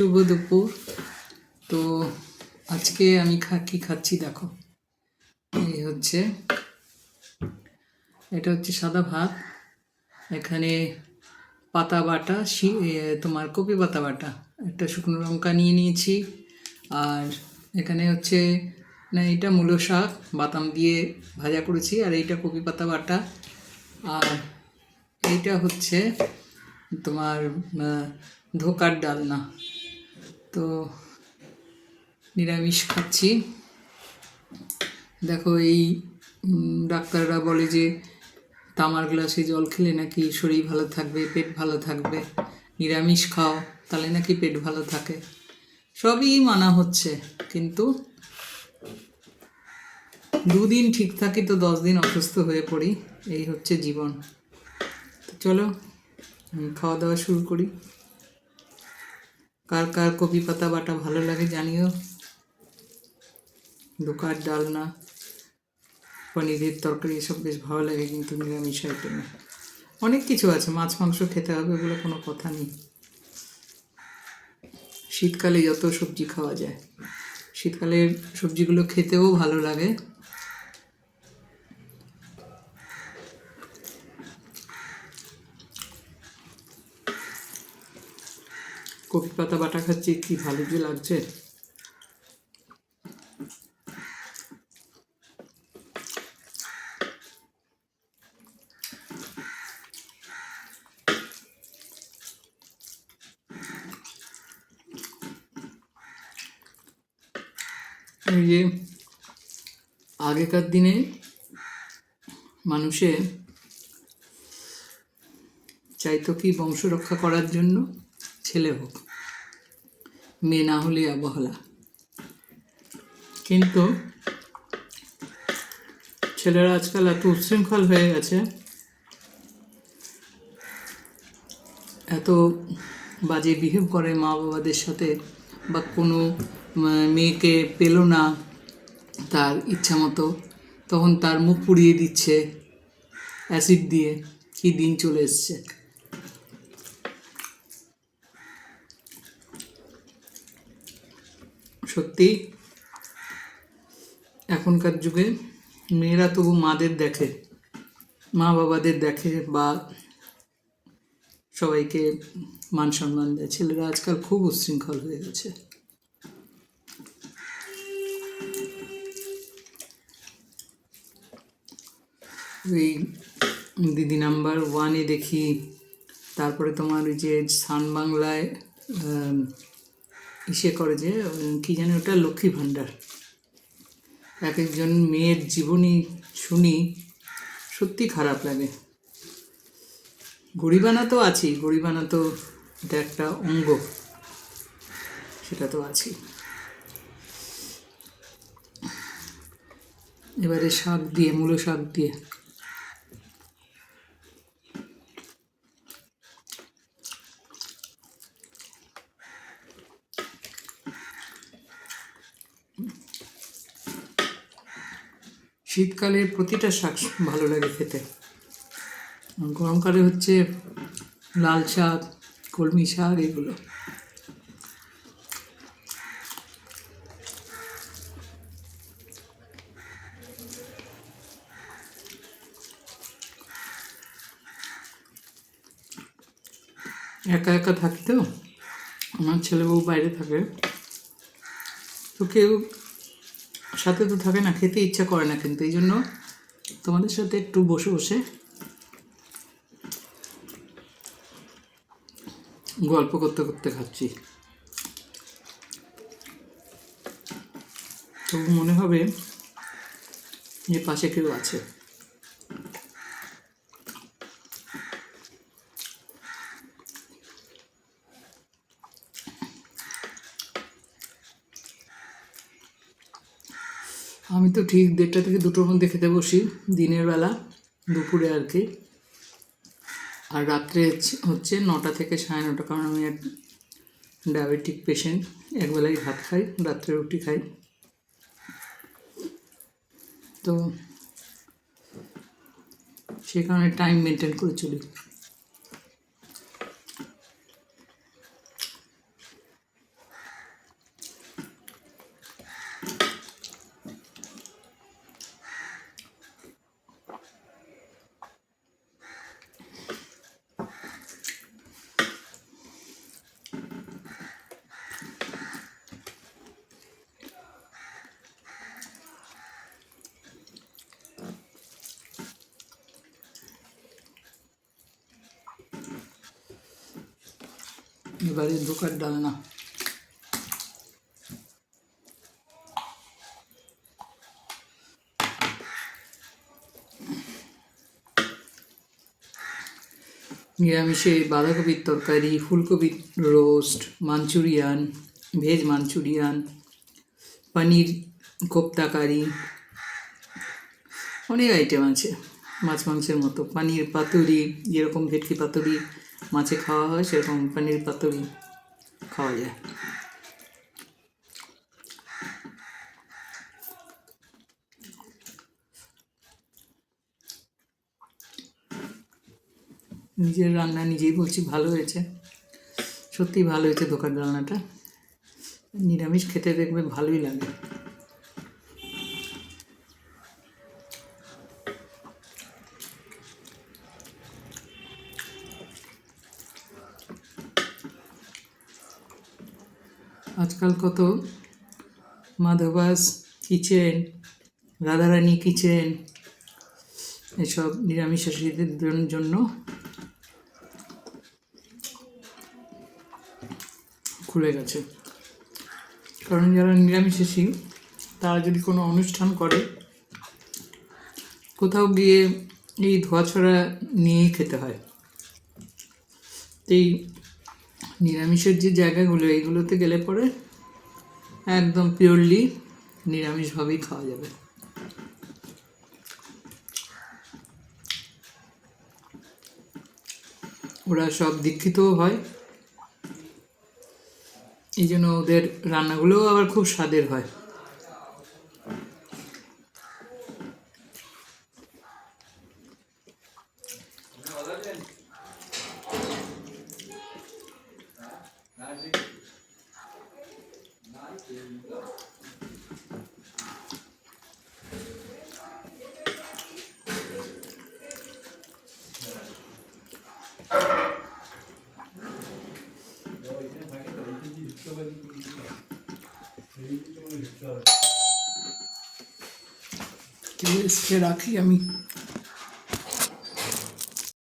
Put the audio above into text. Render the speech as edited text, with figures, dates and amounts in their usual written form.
শুভ দুপুর। তো আজকে আমি কি খাচ্ছি দেখো। এটা হচ্ছে সাদা ভাত। এখানে পাতা বাটা, তোমার কপি পাতা বাটা, একটা শুকনো লঙ্কা নিয়ে নিয়েছি। আর এখানে হচ্ছে না, এটা মূলো শাক বাদাম দিয়ে ভাজা করেছি। আর এইটা কপি পাতা বাটা। আর এইটা হচ্ছে তোমার ধোকার ডালনা। তো নিরামিষ খাচ্ছি। দেখো, এই ডাক্তাররা বলে যে তামার গ্লাসে জল খেলে নাকি শরীর ভালো থাকবে, পেট ভালো থাকবে। নিরামিষ খাও, তাহলে নাকি পেট ভালো থাকে। সবই মানা হচ্ছে, কিন্তু 2 দিন ঠিক থাকি তো 10 দিন অসুস্থ হয়ে পড়ি। এই হচ্ছে জীবন। তো চলো খাওয়া দাওয়া শুরু করি। কার কার কপি পাতা বাটা ভালো লাগে জানিও। ধোকার ডালনা, পনিরের তরকারি এসব বেশ ভালো লাগে, কিন্তু নিরামিষ আইটেমে অনেক কিছু আছে। মাছ মাংস খেতে হবে বলে কোনো কথা নেই। শীতকালে যত সবজি খাওয়া যায়, শীতকালের সবজিগুলো খেতেও ভালো লাগে। কপি পাতা বাটা খাচ্ছি, কি ভালো যে লাগছে। এই যে আগেকার দিনে মানুষে চাইতো কি, বংশ রক্ষা করার জন্য ছেলে হোক, মেয়ে না হলে অবহেলা। কিন্তু ছেলেরা আজকাল এত উচ্ছৃঙ্খল হয়ে গেছে, এত বাজে বিহেভ করে মা বাবাদের সাথে। বা কোনো মেয়েকে পেল না তার ইচ্ছা মতো, তখন তার মুখ পুড়িয়ে দিচ্ছে অ্যাসিড দিয়ে। কি দিন চলে এসছে। সত্যি এখনকার যুগে মেয়েরা তবু মাদের দেখে, মা বাবাদের দেখে, বা সবাইকে মান সম্মান দেয়। ছেলেরা আজকাল খুব উচ্ছৃঙ্খল হয়ে গেছে। ওই দিদি নাম্বার 1-এ দেখি, তারপরে তোমার ওই যে সান বাংলায় ইসে করে যে কী জানি ওটা, লক্ষ্মী ভাণ্ডার। এক একজন মেয়ের জীবনী শুনি, সত্যি খারাপ লাগে। গরিবানা তো আছেই, গরিবানা তো এটা একটা অঙ্গ, সেটা তো আছেই। এবারে শাক দিয়ে, মূলো শাক দিয়ে শীতকালে প্রতিটা শাক ভালো লাগে খেতে। গরমকালে হচ্ছে লাল শাক, কলমি শাক, এগুলো। একা একা থাকি তো, আমার ছেলে বউ বাইরে থাকে, তো কেউ সাথে তো থাকে না, খেতে ইচ্ছা করে না। কিন্তু এই জন্য তোমাদের সাথে একটু বসে বসে গল্প করতে করতে খাচ্ছি। তবু মনে হবে যে পাশে কেউ আছে। আমি তো ঠিক 1:30 থেকে 2টোর মধ্যে খেতে বসি, দিনের বেলা, দুপুরে আর কি। আর রাত্রে হচ্ছে 9টা থেকে 9:30, কারণ আমি এক ডায়াবেটিক পেশেন্ট। একবেলাই ভাত খাই, রাত্রে রুটি খাই। তো সে কারণে টাইম মেনটেন করে চলি। এবারে ধোকার ডালনা। নিরামিষে বাঁধাকপির তরকারি, ফুলকপির রোস্ট, মাঞ্চুরিয়ান, ভেজ মাঞ্চুরিয়ান, পনির কোপ্তা কারি, অনেক আইটেম আছে। মাছ মাংসের মতো পনির পাতুরি, যেরকম ভেটকি পাতুরি মাছে খাওয়া হয় সেরকম পনির পাতুরি খাওয়া যায়। নিজের রান্না নিজেই বলছি ভালো হয়েছে, সত্যিই ভালো হয়েছে দোকান রান্নাটা। নিরামিষ খেতে দেখবে ভালোই লাগে। আজকাল কত মাধবাস কিচেন, রাধারানী কিচেন, এসব নিরামিষাশীদের জন্য খুলে গেছে। কারণ যারা নিরামিষাশী তারা যদি কোনো অনুষ্ঠান করে, কোথাও গিয়ে এই ধোয়াছড়া নিয়েই খেতে হয়। এই নিরামিষের যে জায়গাগুলো, এইগুলোতে গেলে পরে একদম পিওরলি নিরামিষভাবেই খাওয়া যাবে। ওরা সব দীক্ষিতও হয়, এই জন্য ওদের রান্নাগুলোও আবার খুব স্বাদের হয়। রাখি আমি।